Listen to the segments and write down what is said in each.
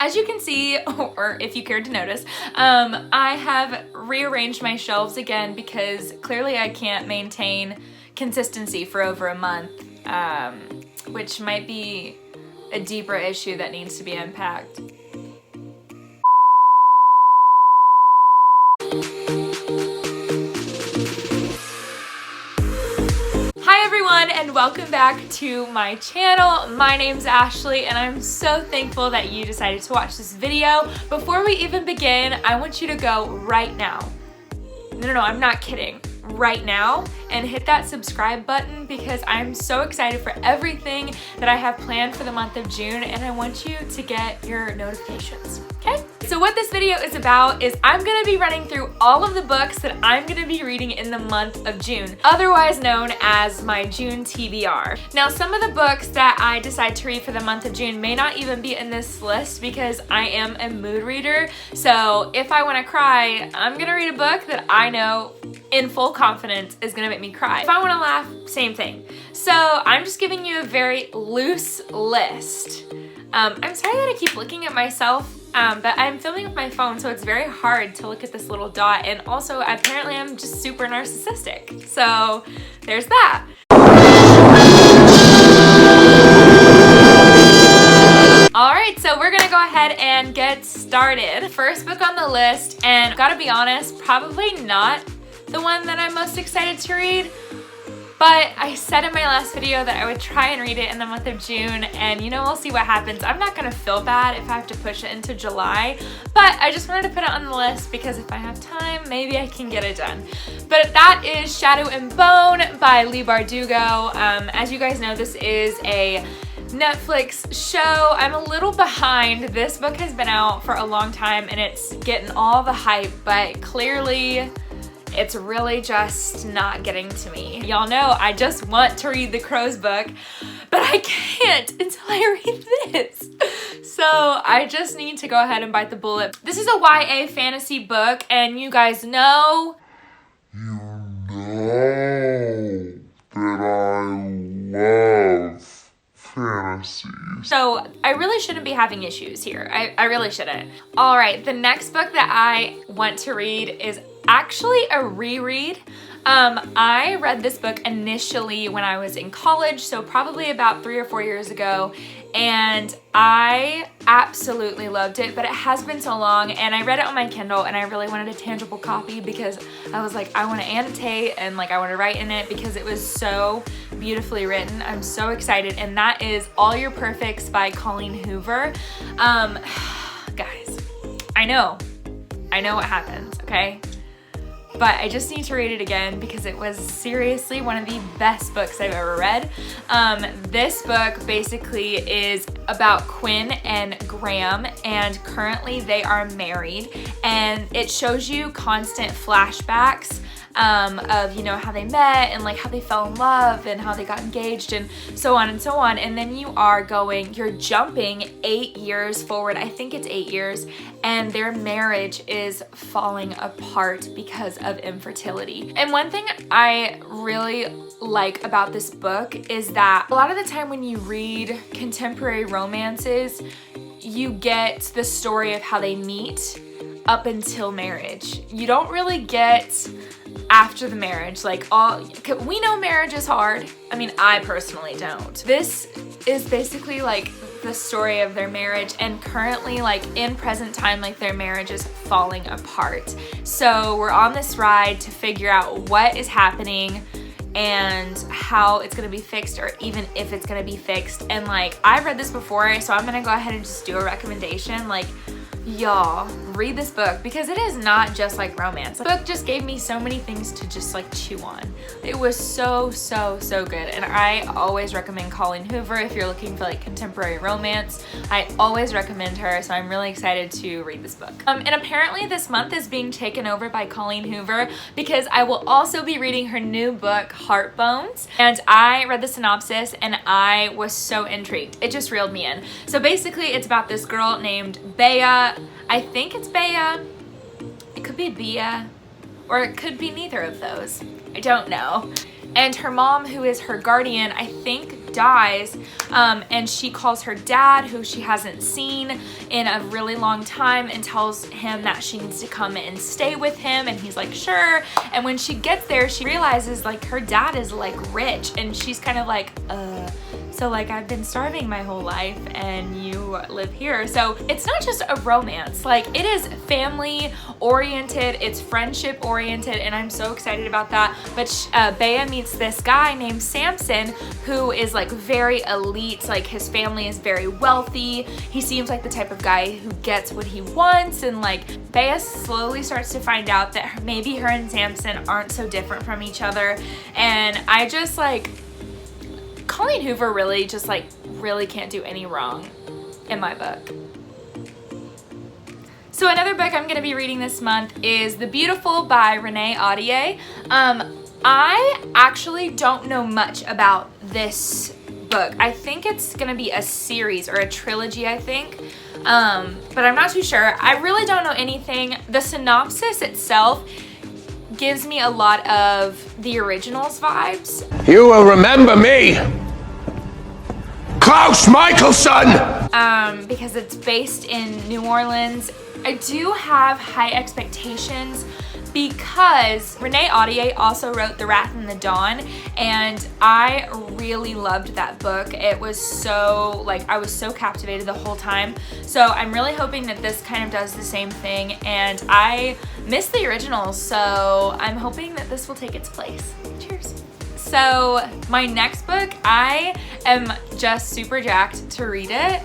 As you can see, or if you cared to notice, I have rearranged my shelves again because clearly I can't maintain consistency for over a month, which might be a deeper issue that needs to be unpacked. Hi everyone, and welcome back to my channel. My name's Ashley and I'm so thankful that you decided to watch this video. Before we even begin, I want you to go right now. No, I'm not kidding. Right now and hit that subscribe button because I'm so excited for everything that I have planned for the month of June and I want you to get your notifications, okay? So what this video is about is I'm gonna be running through all of the books that I'm gonna be reading in the month of June, otherwise known as my June TBR. Now, some of the books that I decide to read for the month of June may not even be in this list because I am a mood reader. So if I wanna cry, I'm gonna read a book that I know in full confidence is gonna make me cry. If I wanna laugh, same thing. So I'm just giving you a very loose list. I'm sorry that I keep looking at myself, but I'm filming with my phone, so it's very hard to look at this little dot, and also apparently I'm just super narcissistic. So there's that. Alright, so we're gonna go ahead and get started. First book on the list, and gotta be honest, probably not the one that I'm most excited to read, but I said in my last video that I would try and read it in the month of June, and you know, we'll see what happens. I'm not gonna feel bad if I have to push it into July, but I just wanted to put it on the list because if I have time, maybe I can get it done. But that is Shadow and Bone by Leigh Bardugo. As you guys know, this is a Netflix show. I'm a little behind. This book has been out for a long time and it's getting all the hype, but clearly it's really just not getting to me. Y'all know I just want to read the Crow's book, but I can't until I read this. So I just need to go ahead and bite the bullet. This is a YA fantasy book, and you guys know that I love fantasy. So I really shouldn't be having issues here. I really shouldn't. All right, the next book that I want to read is actually a reread. I read this book initially when I was in college, so probably about 3 or 4 years ago, and I absolutely loved it, but it has been so long, and I read it on my Kindle, and I really wanted a tangible copy because I was like, I want to annotate and like I want to write in it because it was so beautifully written. I'm so excited, and that is All Your Perfects by Colleen Hoover. Guys, I know what happens, okay? But I just need to read it again because it was seriously one of the best books I've ever read. This book basically is about Quinn and Graham, and currently they are married, and it shows you constant flashbacks of, you know, how they met and like how they fell in love and how they got engaged and so on and so on. And then you're jumping 8 years forward. I think it's 8 years, and their marriage is falling apart because of infertility. And one thing I really like about this book is that a lot of the time when you read contemporary romances, you get the story of how they meet up until marriage. You don't really get after the marriage, like we know marriage is hard. I mean, I personally don't. This is basically like the story of their marriage, and currently, like in present time, like their marriage is falling apart. So we're on this ride to figure out what is happening and how it's gonna be fixed, or even if it's gonna be fixed. And like, I've read this before, so I'm gonna go ahead and just do a recommendation. Like, y'all read this book because it is not just like romance. The book just gave me so many things to just like chew on. It was so good, and I always recommend Colleen Hoover if you're looking for like contemporary romance. I always recommend her, so I'm really excited to read this book. And apparently this month is being taken over by Colleen Hoover because I will also be reading her new book, Heartbones, and I read the synopsis and I was so intrigued. It just reeled me in. So basically it's about this girl named Bea. I think it's Bea. It could be Bea, or it could be neither of those. I don't know. And her mom, who is her guardian, I think dies, and she calls her dad, who she hasn't seen in a really long time, and tells him that she needs to come and stay with him, and he's like, sure. And when she gets there, she realizes like her dad is like rich, and she's kind of like, so like I've been starving my whole life and you live here. So it's not just a romance, like it is family oriented, it's friendship oriented, and I'm so excited about that. But Bea meets this guy named Samson who is like very elite, like his family is very wealthy. He seems like the type of guy who gets what he wants, and like Bea slowly starts to find out that maybe her and Samson aren't so different from each other. And I just like, Colleen Hoover really just like really can't do any wrong in my book. So another book I'm gonna be reading this month is The Beautiful by Renee Ahdieh. I actually don't know much about this book. I think it's gonna be a series or a trilogy, I think. But I'm not too sure. I really don't know anything. The synopsis itself gives me a lot of the originals vibes. You will remember me, Klaus Michelson! Because it's based in New Orleans. I do have high expectations because Renee Ahdieh also wrote The Wrath and the Dawn, and I really loved that book. It was so, like, I was so captivated the whole time. So I'm really hoping that this kind of does the same thing, and I missed the originals, so I'm hoping that this will take its place. Cheers. So my next book, I am just super jacked to read it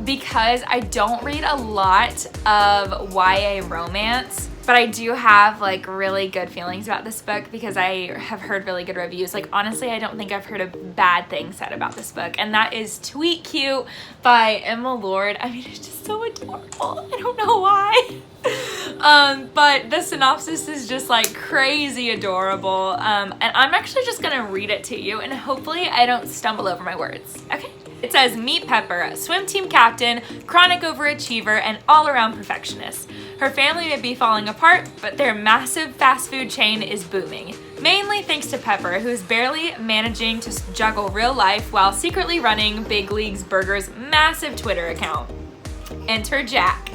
because I don't read a lot of YA romance, but I do have like really good feelings about this book because I have heard really good reviews. Like honestly, I don't think I've heard a bad thing said about this book, and that is Tweet Cute by Emma Lord. I mean, it's just so adorable. I don't know why. But the synopsis is just like crazy adorable. And I'm actually just gonna read it to you, and hopefully I don't stumble over my words. Okay. It says, meet Pepper, a swim team captain, chronic overachiever, and all-around perfectionist. Her family may be falling apart, but their massive fast food chain is booming. Mainly thanks to Pepper, who is barely managing to juggle real life while secretly running Big Leagues Burger's massive Twitter account. Enter Jack,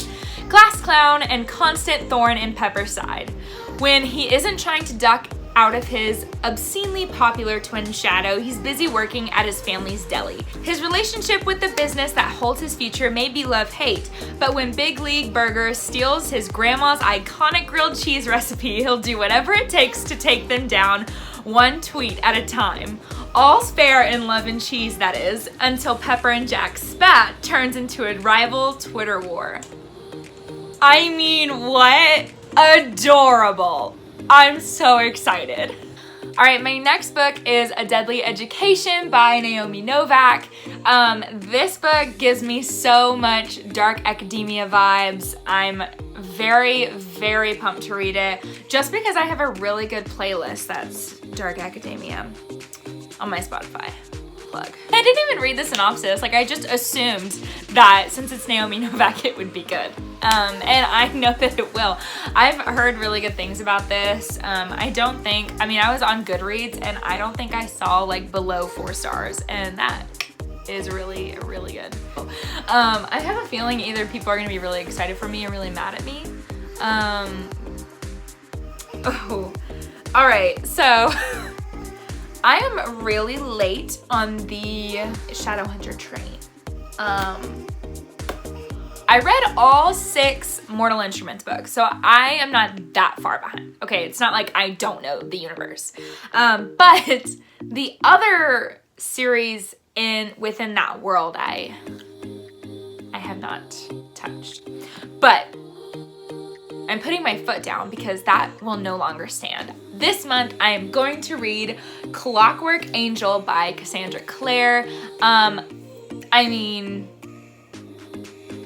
class clown and constant thorn in Pepper's side. When he isn't trying to duck out of his obscenely popular twin shadow, he's busy working at his family's deli. His relationship with the business that holds his future may be love-hate, but when Big League Burger steals his grandma's iconic grilled cheese recipe, he'll do whatever it takes to take them down one tweet at a time. All's fair in love and cheese, that is, until Pepper and Jack's spat turns into a rival Twitter war. I mean, what? Adorable. I'm so excited. All right, my next book is A Deadly Education by Naomi Novak. This book gives me so much dark academia vibes. I'm very, very pumped to read it just because I have a really good playlist that's dark academia on my Spotify. Plug. I didn't even read the synopsis. Like, I just assumed that since it's Naomi Novak, it would be good. And I know that it will. I've heard really good things about this. I was on Goodreads, and I don't think I saw like below 4 stars, and that is really, really good. I have a feeling either people are gonna be really excited for me or really mad at me. All right, so I am really late on the Shadowhunter train. I read all 6 Mortal Instruments books, so I am not that far behind. Okay, it's not like I don't know the universe. But the other series within that world I have not touched. But I'm putting my foot down because that will no longer stand. This month, I am going to read Clockwork Angel by Cassandra Clare. I mean,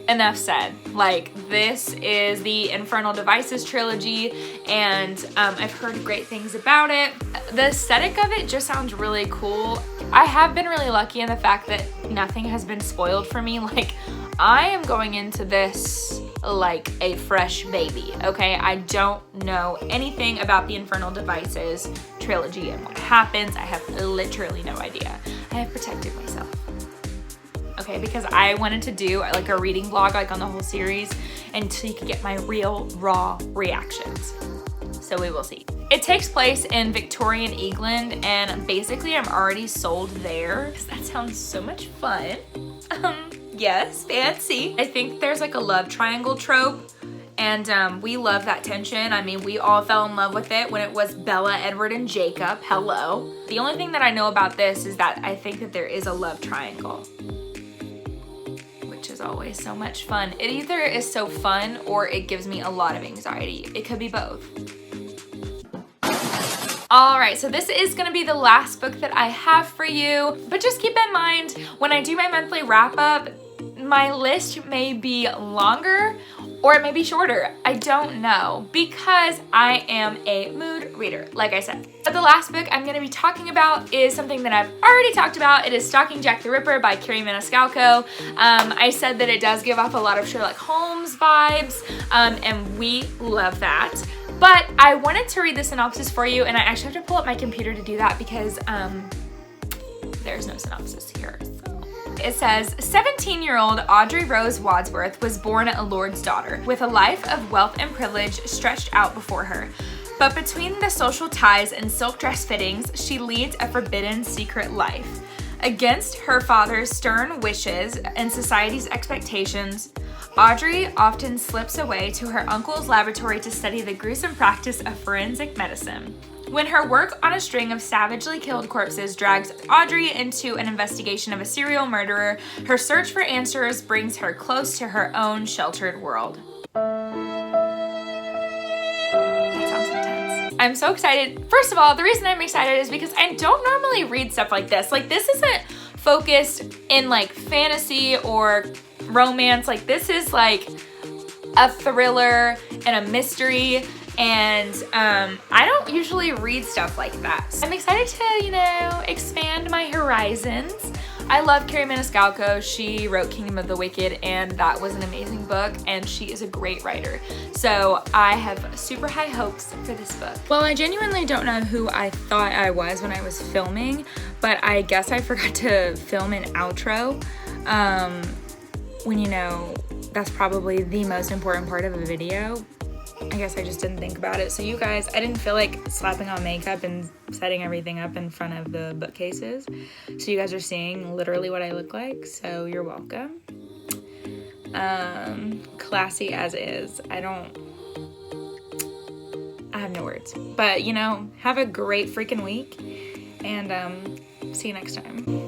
enough said. Like, this is the Infernal Devices trilogy, and I've heard great things about it. The aesthetic of it just sounds really cool. I have been really lucky in the fact that nothing has been spoiled for me. Like, I am going into this like a fresh baby, okay? I don't know anything about the Infernal Devices trilogy and what happens. I have literally no idea. I I have protected myself. Okay, because I wanted to do like a reading vlog like on the whole series until you could get my real raw reactions. So we will see. It takes place in Victorian England, and basically I'm already sold there because that sounds so much fun. Yes, fancy. I think there's like a love triangle trope, and we love that tension. I mean, we all fell in love with it when it was Bella, Edward, and Jacob. Hello. The only thing that I know about this is that I think that there is a love triangle, which is always so much fun. It either is so fun or it gives me a lot of anxiety. It could be both. All right, so this is gonna be the last book that I have for you, but just keep in mind, when I do my monthly wrap up, my list may be longer or it may be shorter. I don't know, because I am a mood reader, like I said. But the last book I'm gonna be talking about is something that I've already talked about. It is Stalking Jack the Ripper by Carrie Maniscalco. I said that it does give off a lot of Sherlock Holmes vibes, and we love that. But I wanted to read the synopsis for you, and I actually have to pull up my computer to do that because there's no synopsis here. So. It says, 17-year-old Audrey Rose Wadsworth was born a lord's daughter, with a life of wealth and privilege stretched out before her. But between the social ties and silk dress fittings, she leads a forbidden secret life. Against her father's stern wishes and society's expectations, Audrey often slips away to her uncle's laboratory to study the gruesome practice of forensic medicine. When her work on a string of savagely killed corpses drags Audrey into an investigation of a serial murderer, her search for answers brings her close to her own sheltered world. That sounds intense. I'm so excited. First of all, the reason I'm excited is because I don't normally read stuff like this. Like, this isn't focused in like fantasy or romance. Like, this is like a thriller and a mystery, and I don't usually read stuff like that. So I'm excited to, you know, expand my horizons. I love Carrie Maniscalco. She wrote Kingdom of the Wicked, and that was an amazing book, and she is a great writer. So I have super high hopes for this book. Well, I genuinely don't know who I thought I was when I was filming, but I guess I forgot to film an outro. When, you know, that's probably the most important part of a video. I guess I just didn't think about it. So you guys, I didn't feel like slapping on makeup and setting everything up in front of the bookcases. So you guys are seeing literally what I look like, so you're welcome. Classy as is. I have no words. But, you know, have a great freaking week, and see you next time.